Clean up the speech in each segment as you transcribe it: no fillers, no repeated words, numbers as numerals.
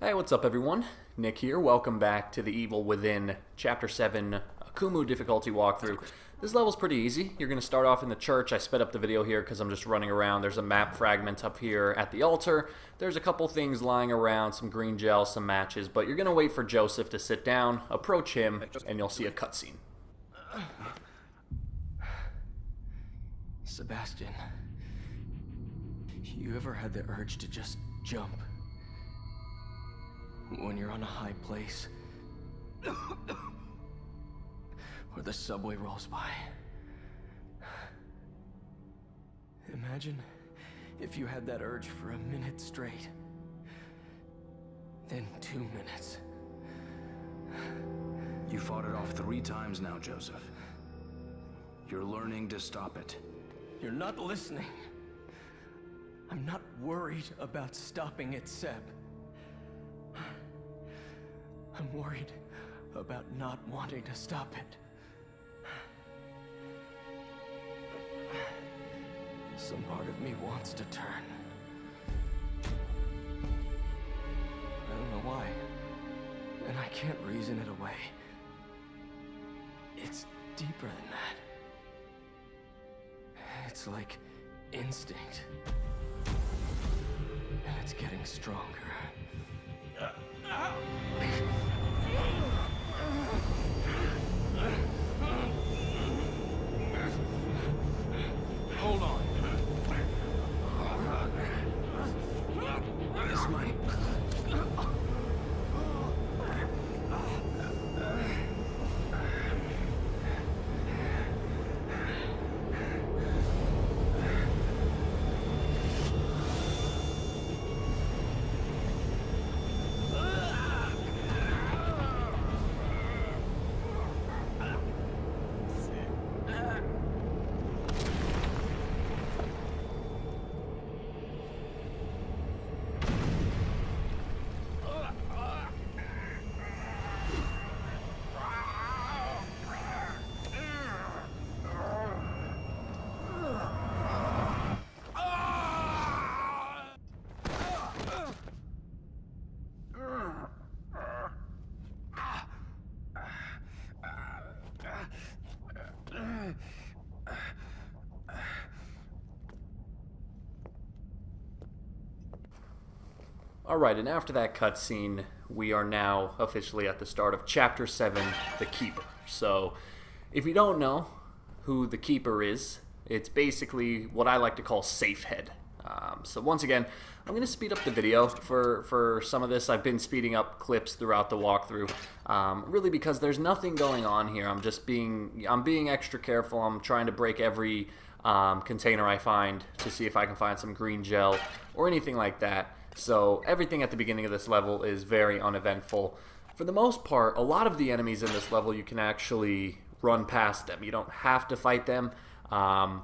Hey, what's up everyone? Nick here. Welcome back to the Evil Within Chapter 7 AKUMU difficulty walkthrough. This level's pretty easy. You're going to start off in the church. I sped up the video here because I'm just running around. There's a map fragment up here at the altar. There's a couple things lying around, some green gel, some matches, but you're going to wait for Joseph to sit down, approach him, and you'll see a cutscene. Sebastian, you ever had the urge to just jump? When you're on a high place, or the subway rolls by. Imagine if you had that urge for a minute straight, then 2 minutes. You fought it off 3 times now, Joseph. You're learning to stop it. You're not listening. I'm not worried about stopping it, Seb. I'm worried about not wanting to stop it. Some part of me wants to turn. I don't know why, and I can't reason it away. It's deeper than that. It's like instinct, and it's getting stronger. Hold on. This might... Alright, and after that cutscene, we are now officially at the start of Chapter 7, The Keeper. So, if you don't know who the Keeper is, it's basically what I like to call Safehead. So once again, I'm going to speed up the video for some of this. I've been speeding up clips throughout the walkthrough, really because there's nothing going on here. I'm being extra careful. I'm trying to break every container I find to see if I can find some green gel or anything like that. So everything at the beginning of this level is very uneventful. For the most part, a lot of the enemies in this level, you can actually run past them. You don't have to fight them. And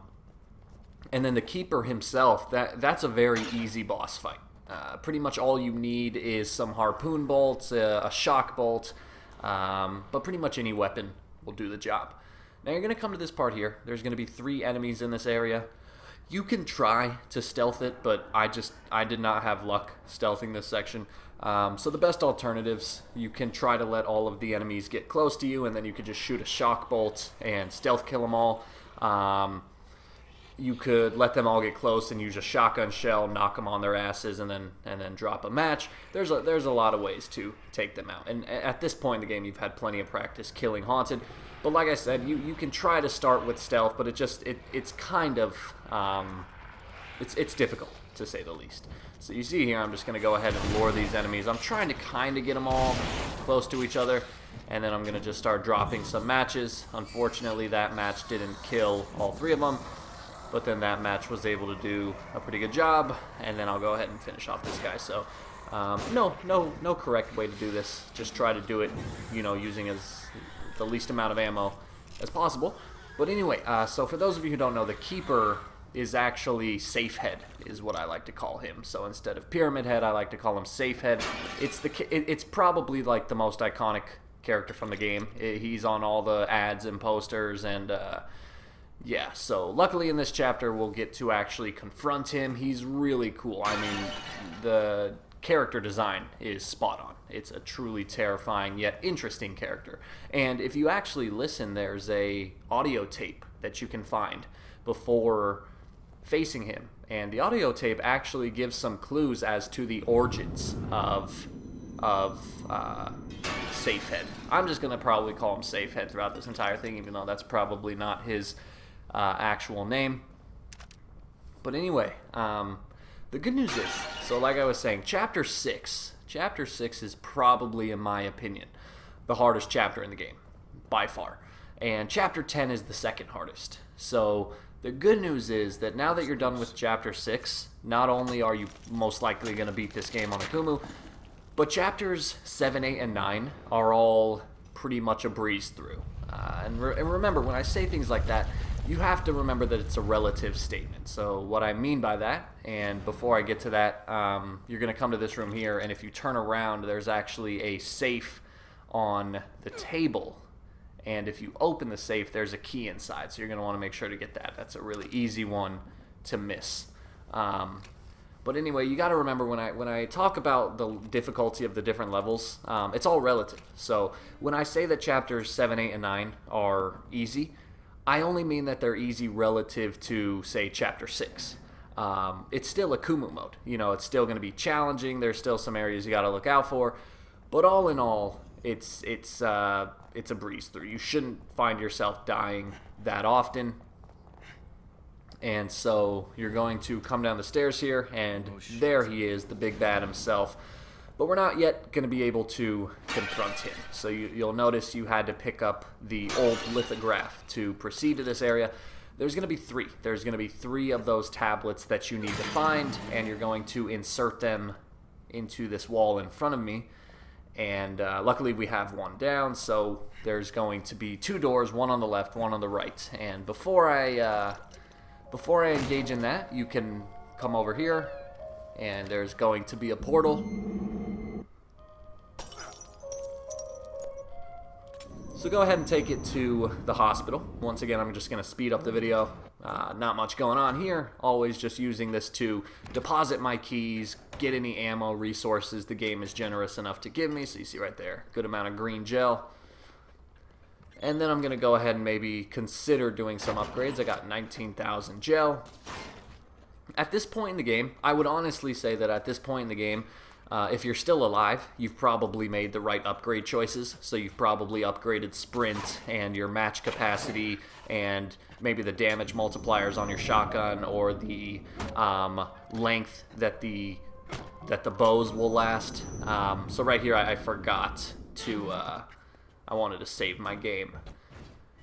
then the Keeper himself, that's a very easy boss fight. Pretty much all you need is some harpoon bolts, a shock bolt, but pretty much any weapon will do the job. Now you're going to come to this part here. There's going to be 3 enemies in this area. You can try to stealth it, but I did not have luck stealthing this section. So the best alternatives, you can try to let all of the enemies get close to you, and then you could just shoot a shock bolt and stealth kill them all. You could let them all get close and use a shotgun shell, knock them on their asses, and then drop a match. There's a lot of ways to take them out. And at this point in the game, you've had plenty of practice killing Haunted. But like I said, you can try to start with stealth, but it's kind of it's difficult, to say the least. So you see here, I'm just going to go ahead and lure these enemies. I'm trying to kind of get them all close to each other, and then I'm going to just start dropping some matches. Unfortunately, that match didn't kill all 3 of them, but then that match was able to do a pretty good job, and then I'll go ahead and finish off this guy. So no correct way to do this. Just try to do it, using the least amount of ammo as possible. But anyway, so for those of you who don't know, the Keeper is actually Safehead, is what I like to call him. So instead of Pyramid Head, I like to call him Safehead. It's probably like the most iconic character from the game. He's on all the ads and posters, and yeah, so luckily in this chapter we'll get to actually confront him. He's really cool. I mean, the character design is spot on. It's a truly terrifying yet interesting character. And if you actually listen, there's a audio tape that you can find before facing him. And the audio tape actually gives some clues as to the origins of Safehead. I'm just going to probably call him Safehead throughout this entire thing, even though that's probably not his actual name. But anyway, the good news is, so like I was saying, Chapter 6 is probably, in my opinion, the hardest chapter in the game, by far. And Chapter 10 is the second hardest. So the good news is that now that you're done with Chapter 6, not only are you most likely going to beat this game on AKUMU, but Chapters 7, 8, and 9 are all pretty much a breeze through. And remember, when I say things like that, you have to remember that it's a relative statement. So what I mean by that, and before I get to that, you're going to come to this room here, and if you turn around, there's actually a safe on the table. And if you open the safe, there's a key inside. So you're going to want to make sure to get that. That's a really easy one to miss. But anyway, you got to remember when I talk about the difficulty of the different levels, it's all relative. So when I say that Chapters 7, 8, and 9 are easy, I only mean that they're easy relative to, say, Chapter 6. It's still AKUMU mode. You know, it's still going to be challenging. There's still some areas you got to look out for. But all in all, it's a breeze through. You shouldn't find yourself dying that often. And so you're going to come down the stairs here, and there he is, the big bad himself. But we're not yet going to be able to confront him. So you'll notice you had to pick up the old lithograph to proceed to this area. There's going to be 3. There's going to be 3 of those tablets that you need to find, and you're going to insert them into this wall in front of me. And luckily we have one down, so there's going to be 2 doors, one on the left, one on the right. And before I engage in that, you can come over here, and there's going to be a portal. So go ahead and take it to the hospital. Once again, I'm just going to speed up the video. Not much going on here. Always just using this to deposit my keys, get any ammo, resources the game is generous enough to give me. So you see right there, good amount of green gel. And then I'm going to go ahead and maybe consider doing some upgrades. I got 19,000 gel. At this point in the game, I would honestly say that at this point in the game, if you're still alive, you've probably made the right upgrade choices. So you've probably upgraded sprint and your match capacity and maybe the damage multipliers on your shotgun, or the length that the bows will last. So right here I forgot to... I wanted to save my game.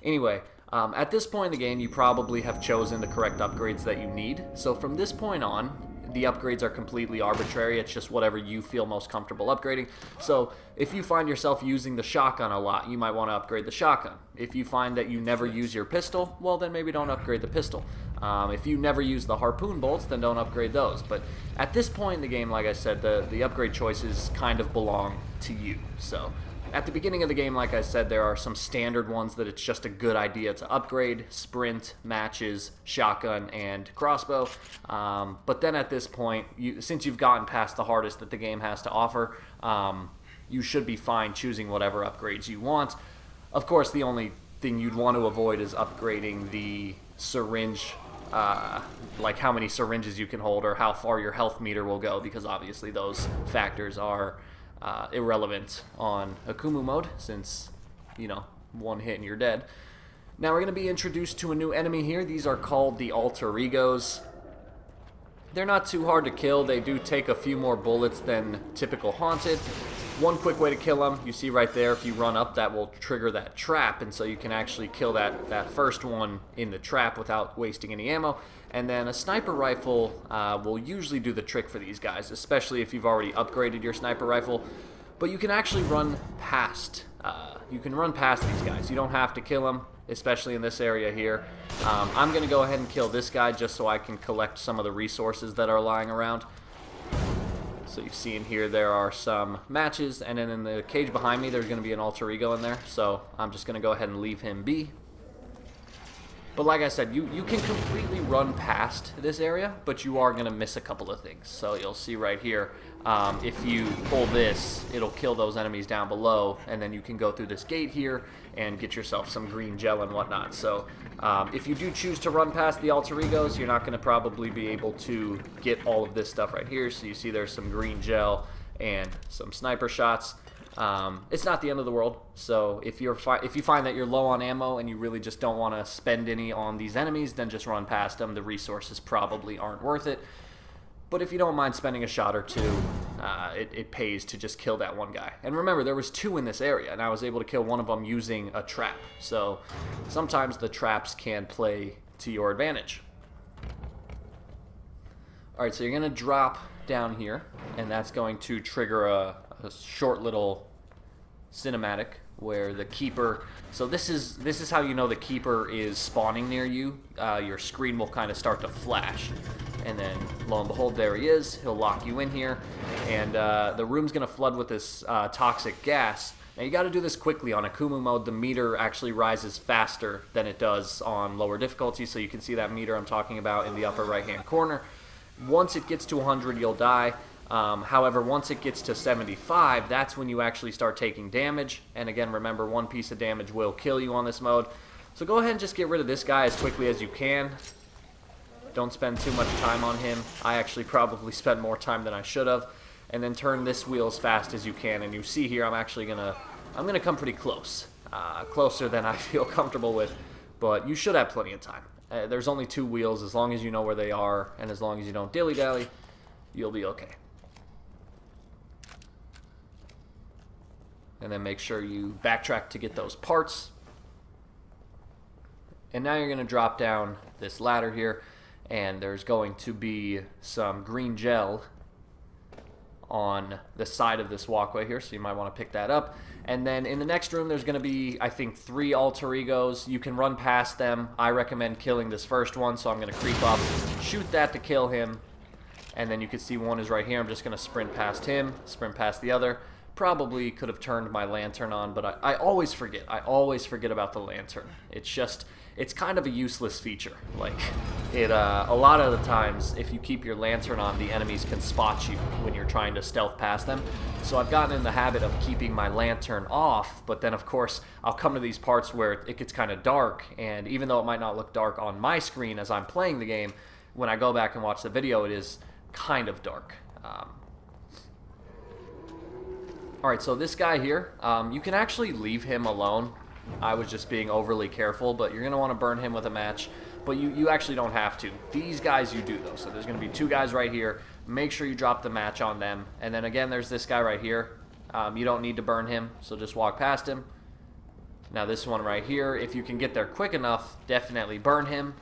Anyway, at this point in the game, you probably have chosen the correct upgrades that you need. So from this point on, the upgrades are completely arbitrary. It's just whatever you feel most comfortable upgrading. So if you find yourself using the shotgun a lot, you might want to upgrade the shotgun. If you find that you never use your pistol, well, then maybe don't upgrade the pistol. If you never use the harpoon bolts, then don't upgrade those. But at this point in the game, like I said, the upgrade choices kind of belong to you. So at the beginning of the game, like I said, there are some standard ones that it's just a good idea to upgrade: sprint, matches, shotgun, and crossbow. But then at this point, since you've gotten past the hardest that the game has to offer, you should be fine choosing whatever upgrades you want. Of course, the only thing you'd want to avoid is upgrading the syringe, like how many syringes you can hold or how far your health meter will go, because obviously those factors are irrelevant on AKUMU mode, since, you know, one hit and you're dead. Now we're going to be introduced to a new enemy here. These are called the alter egos. They're not too hard to kill. They do take a few more bullets than typical haunted. One quick way to kill them, you see right there, if you run up, that will trigger that trap, and so you can actually kill that first one in the trap without wasting any ammo. And then a sniper rifle will usually do the trick for these guys, especially if you've already upgraded your sniper rifle. But you can actually run past. You can run past these guys. You don't have to kill them, especially in this area here. I'm going to go ahead and kill this guy just so I can collect some of the resources that are lying around. So you see in here there are some matches, and then in the cage behind me there's going to be an alter ego in there. So I'm just going to go ahead and leave him be. But like I said, you can completely run past this area, but you are going to miss a couple of things. So you'll see right here, if you pull this, it'll kill those enemies down below, and then you can go through this gate here and get yourself some green gel and whatnot. So if you do choose to run past the alter egos, you're not going to probably be able to get all of this stuff right here. So you see there's some green gel and some sniper shots. It's not the end of the world, so if you find that you're low on ammo and you really just don't want to spend any on these enemies, then just run past them. The resources probably aren't worth it. But if you don't mind spending a shot or two, it pays to just kill that one guy. And remember, there was 2 in this area, and I was able to kill one of them using a trap. So sometimes the traps can play to your advantage. Alright, so you're going to drop down here, and that's going to trigger a short little cinematic where the keeper, so this is how you know the keeper is spawning near you. Your screen will kind of start to flash, and then lo and behold, there he is. He'll lock you in here, and the room's gonna flood with this toxic gas. Now you got to do this quickly. On AKUMU mode, the meter actually rises faster than it does on lower difficulty, so you can see that meter I'm talking about in the upper right hand corner. Once it gets to 100, you'll die. However, once it gets to 75, that's when you actually start taking damage. And again, remember, 1 piece of damage will kill you on this mode. So go ahead and just get rid of this guy as quickly as you can. Don't spend too much time on him. I actually probably spent more time than I should have. And then turn this wheel as fast as you can. And you see here, I'm gonna come pretty close. Closer than I feel comfortable with. But you should have plenty of time. There's only 2 wheels. As long as you know where they are, and as long as you don't dilly-dally, you'll be okay. And then make sure you backtrack to get those parts. And now you're going to drop down this ladder here, and there's going to be some green gel on the side of this walkway here, so you might want to pick that up. And then in the next room, there's going to be, I think, 3 alter egos. You can run past them. I recommend killing this first one, so I'm going to creep up, shoot that to kill him, and then you can see one is right here. I'm just going to sprint past him, sprint past the other. Probably could have turned my lantern on, but I always forget. I always forget about the lantern. It's kind of a useless feature. Like, a lot of the times, if you keep your lantern on, the enemies can spot you when you're trying to stealth past them. So I've gotten in the habit of keeping my lantern off, but then of course, I'll come to these parts where it gets kind of dark, and even though it might not look dark on my screen as I'm playing the game, when I go back and watch the video, it is kind of dark. Alright, so this guy here, you can actually leave him alone. I was just being overly careful, but you're going to want to burn him with a match. But you actually don't have to. These guys you do, though. So there's going to be 2 guys right here. Make sure you drop the match on them. And then again, there's this guy right here. You don't need to burn him, so just walk past him. Now this one right here, if you can get there quick enough, definitely burn him.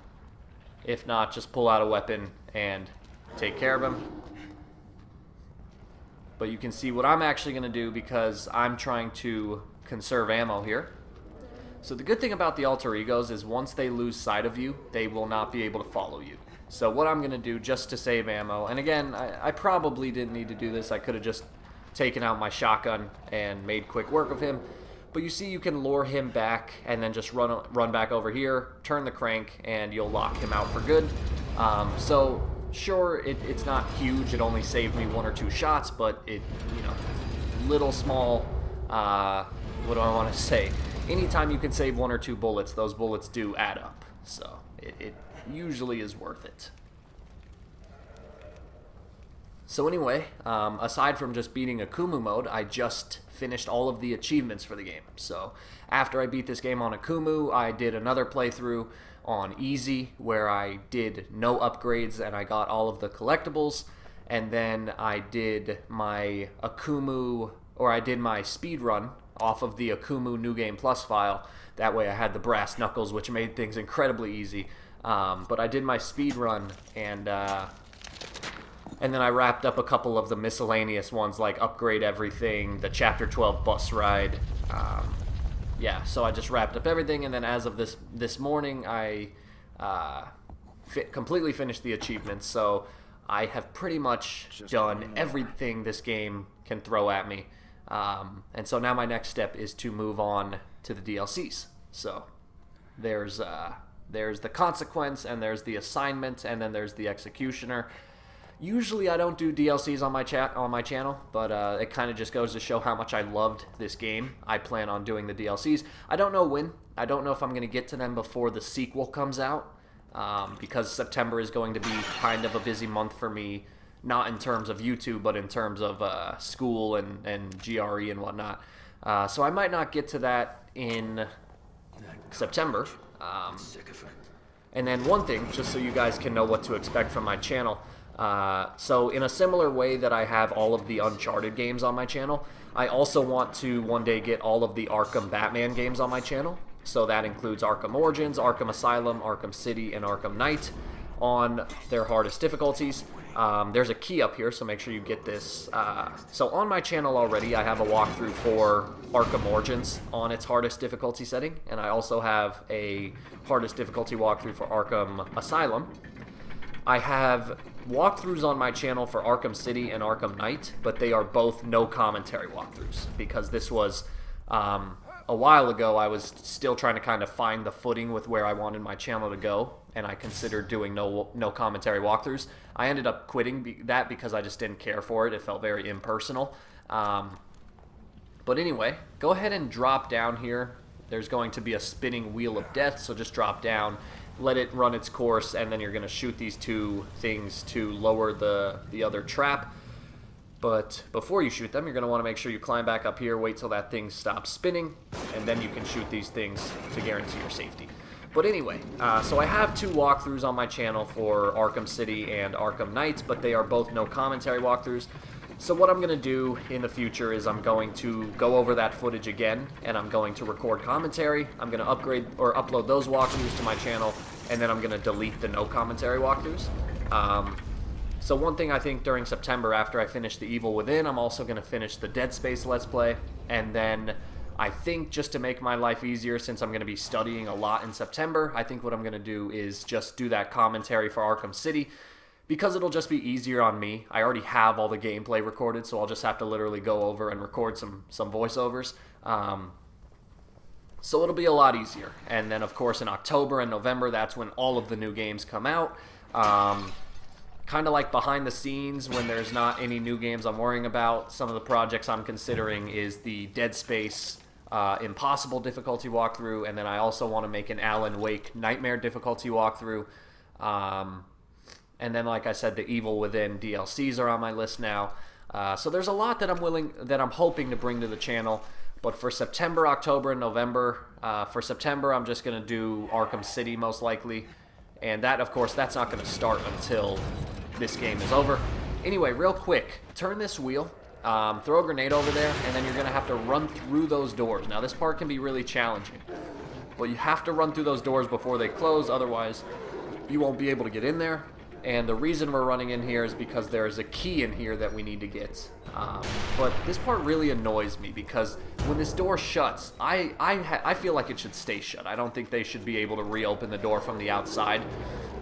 If not, just pull out a weapon and take care of him. But you can see what I'm actually going to do because I'm trying to conserve ammo here. So the good thing about the alter egos is once they lose sight of you, they will not be able to follow you. So what I'm going to do just to save ammo, and again, I probably didn't need to do this. I could have just taken out my shotgun and made quick work of him. But you see you can lure him back and then just run back over here, turn the crank, and you'll lock him out for good. So sure, it's not huge. It only saved me 1 or 2 shots, but little small, what do I want to say? Anytime you can save 1 or 2 bullets, those bullets do add up. So it usually is worth it. So anyway, aside from just beating AKUMU mode, I just finished all of the achievements for the game. So after I beat this game on AKUMU, I did another playthrough on easy where I did no upgrades and I got all of the collectibles. And then I did my AKUMU, or I did my speed run off of the AKUMU New Game Plus file. That way I had the brass knuckles, which made things incredibly easy. But I did my speed run, and then I wrapped up a couple of the miscellaneous ones, like upgrade everything, the Chapter 12 bus ride. Yeah, so I just wrapped up everything, and then as of this morning, I completely finished the achievements. So I have pretty much done everything this game can throw at me. And so now my next step is to move on to the DLCs. So there's There's the consequence, and there's the assignment, and then there's the executioner. Usually I don't do DLCs on my channel, but it kind of just goes to show how much I loved this game. I plan on doing the DLCs. I don't know when. I don't know if I'm going to get to them before the sequel comes out, because September is going to be kind of a busy month for me, not in terms of YouTube, but in terms of school and GRE and whatnot. So I might not get to that in September. And then one thing, just so you guys can know what to expect from my channel. So in a similar way that I have all of the Uncharted games on my channel, I also want to one day get all of the Arkham Batman games on my channel. So that includes Arkham Origins, Arkham Asylum, Arkham City, and Arkham Knight on their hardest difficulties. There's a key up here, so make sure you get this. So on my channel already, I have a walkthrough for Arkham Origins on its hardest difficulty setting, and I also have a hardest difficulty walkthrough for Arkham Asylum. I have walkthroughs on my channel for Arkham City and Arkham Knight, but they are both no commentary walkthroughs, because this was a while ago. I was still trying to kind of find the footing with where I wanted my channel to go, and I considered doing no commentary walkthroughs. I ended up quitting that because I just didn't care for it. It felt very impersonal. But anyway, go ahead and drop down here. There's going to be a spinning wheel of death, so just drop down, let it run its course, and then you're going to shoot these two things to lower the other trap. But before you shoot them, you're going to want to make sure you climb back up here, wait till that thing stops spinning, and then you can shoot these things to guarantee your safety. But anyway, so I have two walkthroughs on my channel for Arkham City and Arkham Knight, but they are both no commentary walkthroughs. So what I'm going to do in the future is I'm going to go over that footage again, and I'm going to record commentary. I'm going to upgrade or upload those walkthroughs to my channel, and then I'm going to delete the no commentary walkthroughs. So one thing I think during September, after I finish the Evil Within, I'm also going to finish the Dead Space Let's Play, and then I think just to make my life easier, since I'm going to be studying a lot in September, I think what I'm going to do is just do that commentary for Arkham City, because it'll just be easier on me. I already have all the gameplay recorded, so I'll just have to literally go over and record some voiceovers. So it'll be a lot easier. And then, of course, in October and November, that's when all of the new games come out. Kind of like behind the scenes, when there's not any new games I'm worrying about, some of the projects I'm considering is the Dead Space Impossible difficulty walkthrough, and then I also want to make an Alan Wake Nightmare difficulty walkthrough. And then, like I said, the Evil Within DLCs are on my list now. So there's a lot that I'm hoping to bring to the channel. But for September, October, and November, for September, I'm just going to do Arkham City most likely. And that, of course, that's not going to start until this game is over. Anyway, real quick, turn this wheel, throw a grenade over there, and then you're going to have to run through those doors. Now, this part can be really challenging, but you have to run through those doors before they close, otherwise you won't be able to get in there. And the reason we're running in here is because there is a key in here that we need to get. But this part really annoys me, because when this door shuts, I feel like it should stay shut. I don't think they should be able to reopen the door from the outside,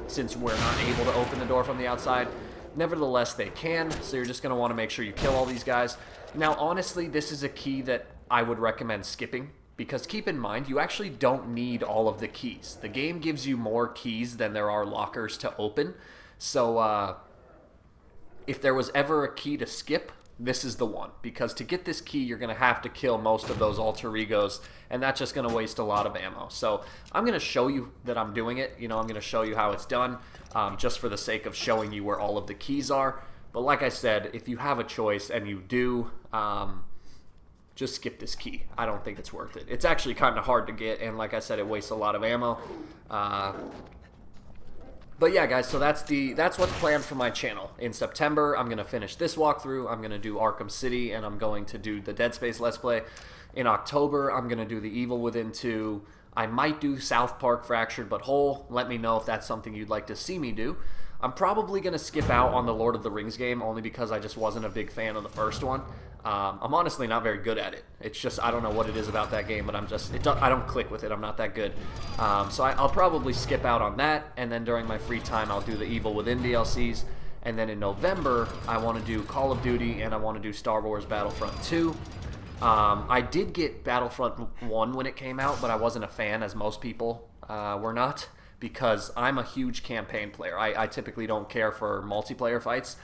since we're not able to open the door from the outside. Nevertheless, they can, so you're just going to want to make sure you kill all these guys. Now, honestly, this is a key that I would recommend skipping, because keep in mind, you actually don't need all of the keys. The game gives you more keys than there are lockers to open. So, if there was ever a key to skip, this is the one. Because to get this key, you're going to have to kill most of those alter egos, and that's just going to waste a lot of ammo. So, I'm going to show you that I'm doing it. You know, I'm going to show you how it's done, just for the sake of showing you where all of the keys are. But like I said, if you have a choice, and you do, just skip this key. I don't think it's worth it. It's actually kind of hard to get, and like I said, it wastes a lot of ammo. But yeah, guys, so that's what's planned for my channel. In September, I'm going to finish this walkthrough. I'm going to do Arkham City, and I'm going to do the Dead Space Let's Play. In October, I'm going to do the Evil Within 2. I might do South Park Fractured But Whole. Let me know if that's something you'd like to see me do. I'm probably going to skip out on the Lord of the Rings game, only because I just wasn't a big fan of the first one. I'm honestly not very good at it. It's just, I don't know what it is about that game, but I don't click with it. I'm not that good. So I'll probably skip out on that, and then during my free time, I'll do the Evil Within DLCs. And then in November, I want to do Call of Duty, and I want to do Star Wars Battlefront 2. I did get Battlefront 1 when it came out, but I wasn't a fan, as most people were not. because I'm a huge campaign player. I typically don't care for multiplayer fights.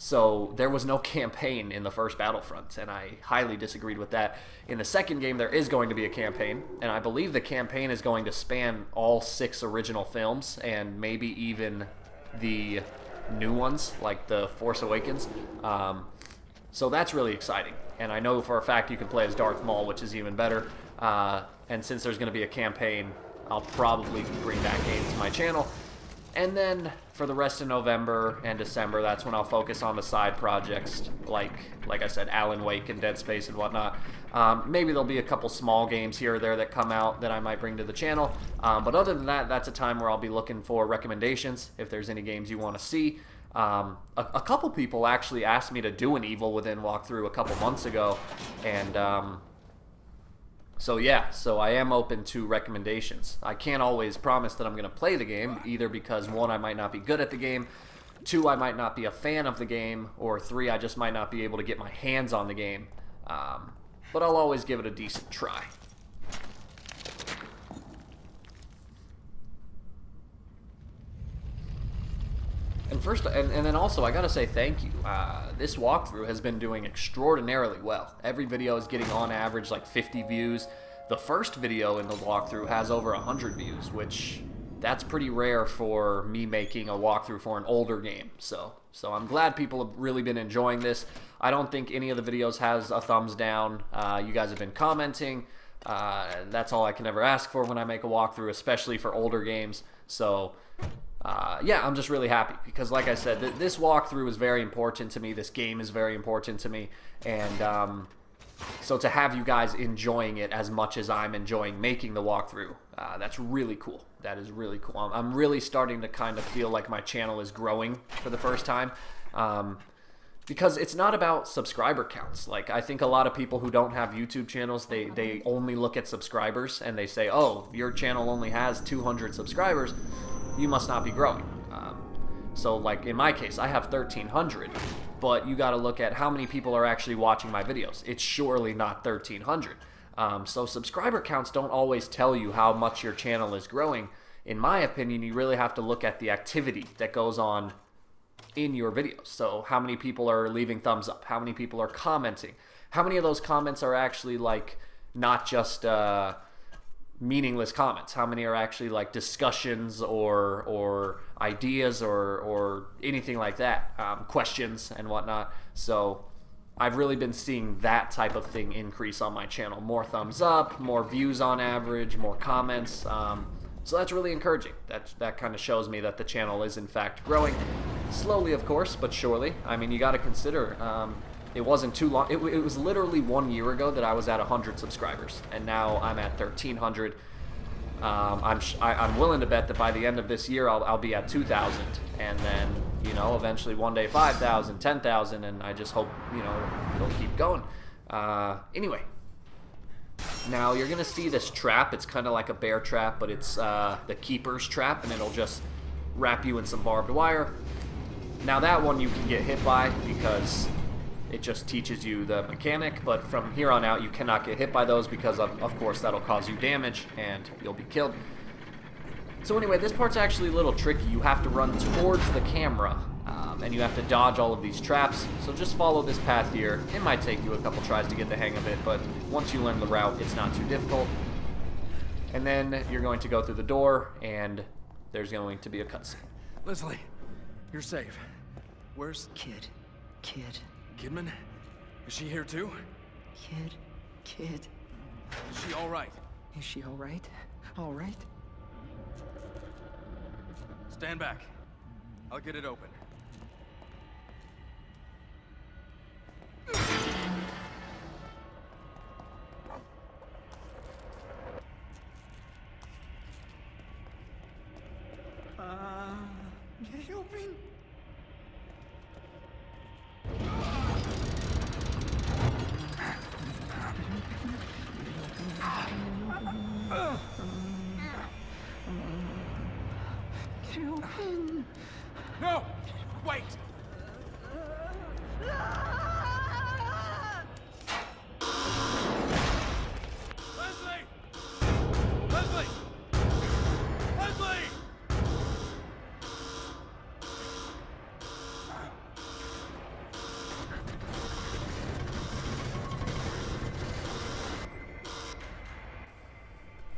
So there was no campaign in the first Battlefront, and I highly disagreed with that. In the second game, there is going to be a campaign, and I believe the campaign is going to span all 6 original films, and maybe even the new ones, like The Force Awakens. So that's really exciting. And I know for a fact you can play as Darth Maul, which is even better. And since there's going to be a campaign, I'll probably bring that game to my channel. And then for the rest of November and December, that's when I'll focus on the side projects, like I said, Alan Wake and Dead Space and whatnot. Maybe there'll be a couple small games here or there that come out that I might bring to the channel. But other than that, that's a time where I'll be looking for recommendations if there's any games you want to see. A couple people actually asked me to do an Evil Within walkthrough a couple months ago, and so yeah, so I am open to recommendations. I can't always promise that I'm going to play the game, either because 1, I might not be good at the game, 2, I might not be a fan of the game, or 3, I just might not be able to get my hands on the game. But I'll always give it a decent try. And then also, I gotta say thank you. This walkthrough has been doing extraordinarily well. Every video is getting on average like 50 views. The first video in the walkthrough has over 100 views, which that's pretty rare for me making a walkthrough for an older game. So I'm glad people have really been enjoying this. I don't think any of the videos has a thumbs down. You guys have been commenting. That's all I can ever ask for when I make a walkthrough, especially for older games. So yeah, I'm just really happy because, like I said, this walkthrough is very important to me. This game is very important to me, and so to have you guys enjoying it as much as I'm enjoying making the walkthrough, that's really cool. That is really cool. I'm really starting to kind of feel like my channel is growing for the first time, because it's not about subscriber counts. Like, I think a lot of people who don't have YouTube channels, they only look at subscribers and they say, oh, your channel only has 200 subscribers. You must not be growing. So like in my case, I have 1,300, but you got to look at how many people are actually watching my videos. It's surely not 1,300. So subscriber counts don't always tell you how much your channel is growing. In my opinion, you really have to look at the activity that goes on in your videos. So how many people are leaving thumbs up? How many people are commenting? How many of those comments are actually like not just meaningless comments? How many are actually like discussions or ideas or anything like that, questions and whatnot? So I've really been seeing that type of thing increase on my channel. More thumbs up, more views on average, more comments. So that's really encouraging. That kind of shows me that the channel is in fact growing. Slowly, of course, but surely. I mean, you got to consider, it wasn't too long. It was literally 1 year ago that I was at 100 subscribers, and now I'm at 1,300. I'm willing to bet that by the end of this year, I'll be at 2,000, and then, you know, eventually one day 5,000, 10,000, and I just hope, you know, it'll keep going. Anyway, now you're gonna see this trap. It's kind of like a bear trap, but it's the keeper's trap, and it'll just wrap you in some barbed wire. Now that one you can get hit by because it just teaches you the mechanic, but from here on out you cannot get hit by those because of course that'll cause you damage and you'll be killed. So anyway, this part's actually a little tricky. You have to run towards the camera and you have to dodge all of these traps. So just follow this path here. It might take you a couple tries to get the hang of it, but once you learn the route, it's not too difficult. And then you're going to go through the door and there's going to be a cutscene. Leslie, you're safe. Where's Kid. Kidman? Is she here too? Kid. Is she all right? Is she all right? All right? Stand back. I'll get it open. Get it open. Get it open. No! Wait! Leslie! Leslie! Leslie!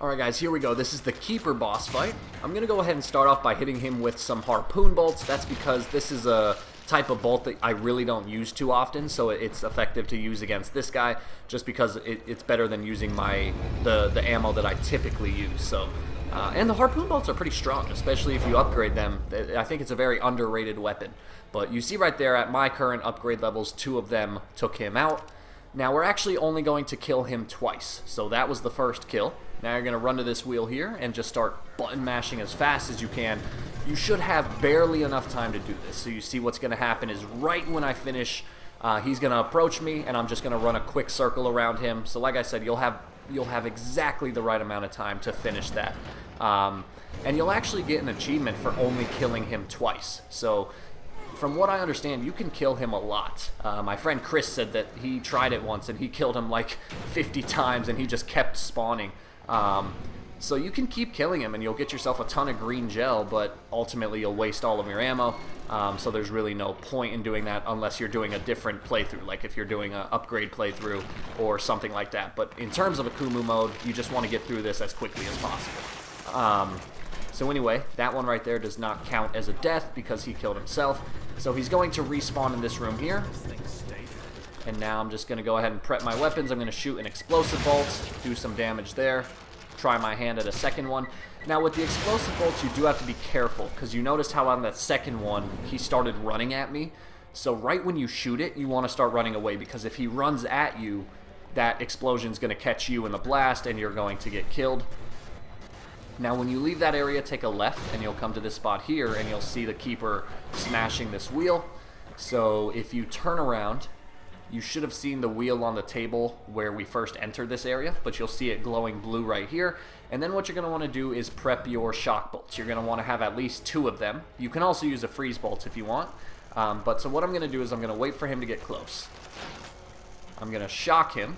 Alright guys, here we go. This is the Keeper boss fight. I'm going to go ahead and start off by hitting him with some harpoon bolts. That's because this is a type of bolt that I really don't use too often, so it's effective to use against this guy, just because it's better than using the ammo that I typically use. So, and the harpoon bolts are pretty strong, especially if you upgrade them. I think it's a very underrated weapon. But you see right there, at my current upgrade levels, 2 of them took him out. Now we're actually only going to kill him twice, so that was the first kill. Now you're going to run to this wheel here and just start button mashing as fast as you can. You should have barely enough time to do this. So you see what's going to happen is right when I finish, he's going to approach me, and I'm just going to run a quick circle around him. So like I said, you'll have exactly the right amount of time to finish that. And you'll actually get an achievement for only killing him twice. So from what I understand, you can kill him a lot. My friend Chris said that he tried it once and he killed him like 50 times and he just kept spawning. So you can keep killing him and you'll get yourself a ton of green gel, but ultimately you'll waste all of your ammo. So there's really no point in doing that unless you're doing a different playthrough, like if you're doing an upgrade playthrough or something like that. But in terms of AKUMU mode, you just want to get through this as quickly as possible. So anyway, that one right there does not count as a death because he killed himself. So he's going to respawn in this room here. And now I'm just going to go ahead and prep my weapons. I'm going to shoot an explosive bolt, do some damage there, try my hand at a second one. Now with the explosive bolts, you do have to be careful, because you noticed how on that second one, he started running at me. So right when you shoot it, you want to start running away, because if he runs at you, that explosion's going to catch you in the blast and you're going to get killed. Now when you leave that area, take a left and you'll come to this spot here and you'll see the Keeper smashing this wheel. So if you turn around, you should have seen the wheel on the table where we first entered this area, but you'll see it glowing blue right here. And then what you're going to want to do is prep your shock bolts. You're going to want to have at least 2 of them. You can also use a freeze bolt if you want. So what I'm going to do is I'm going to wait for him to get close. I'm going to shock him.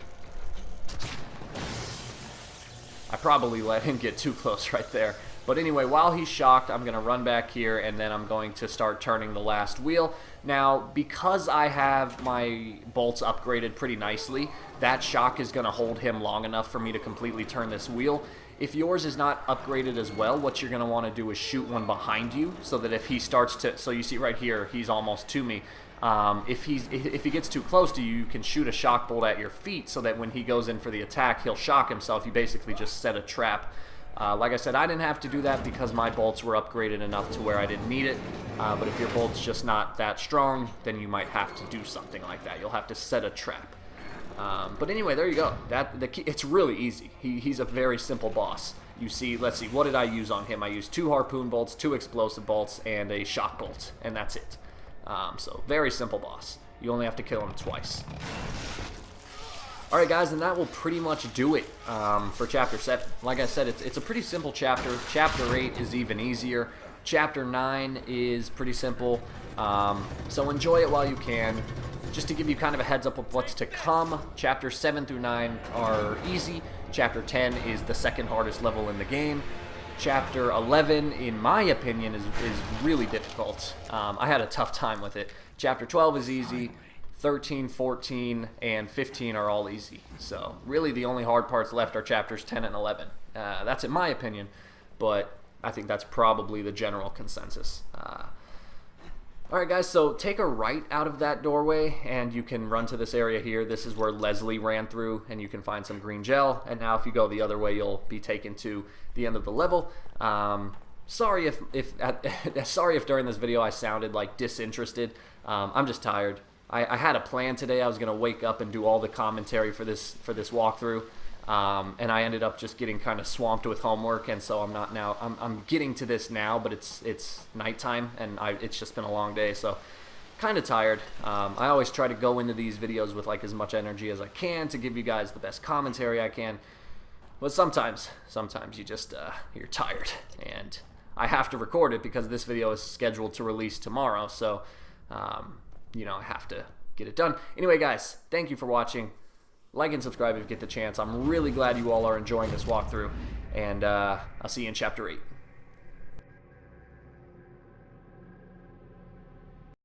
I probably let him get too close right there. But anyway, while he's shocked, I'm going to run back here, and then I'm going to start turning the last wheel. Now, because I have my bolts upgraded pretty nicely, that shock is going to hold him long enough for me to completely turn this wheel. If yours is not upgraded as well, what you're going to want to do is shoot one behind you, so that if he starts to... So you see right here, he's almost to me. If he gets too close to you, you can shoot a shock bolt at your feet, so that when he goes in for the attack, he'll shock himself. You basically just set a trap. Like I said, I didn't have to do that because my bolts were upgraded enough to where I didn't need it. But if your bolt's just not that strong, then you might have to do something like that. You'll have to set a trap. But anyway, there you go. It's really easy. He's a very simple boss. You see, let's see, what did I use on him? I used 2 harpoon bolts, 2 explosive bolts, and a shock bolt, and that's it. So very simple boss. You only have to kill him twice. Alright guys, and that will pretty much do it for Chapter 7. Like I said, it's a pretty simple chapter. Chapter 8 is even easier. Chapter 9 is pretty simple. So enjoy it while you can. Just to give you kind of a heads up of what's to come, Chapters 7 through 9 are easy. Chapter 10 is the second hardest level in the game. Chapter 11, in my opinion, is really difficult. I had a tough time with it. Chapter 12 is easy. 13, 14, and 15 are all easy. So really the only hard parts left are chapters 10 and 11. That's in my opinion, but I think that's probably the general consensus. Alright guys, so take a right out of that doorway and you can run to this area here. This is where Leslie ran through and you can find some green gel. And now if you go the other way, you'll be taken to the end of the level. Sorry if during this video I sounded like disinterested. I'm just tired. I had a plan today. I was going to wake up and do all the commentary for this walkthrough, and I ended up just getting kind of swamped with homework, and so I'm not now. I'm getting to this now, but it's nighttime, and it's just been a long day, so kind of tired. I always try to go into these videos with like as much energy as I can to give you guys the best commentary I can, but sometimes you just you're tired, and I have to record it because this video is scheduled to release tomorrow, so. You know, I have to get it done. Anyway, guys, thank you for watching. Like and subscribe if you get the chance. I'm really glad you all are enjoying this walkthrough, and I'll see you in Chapter 8.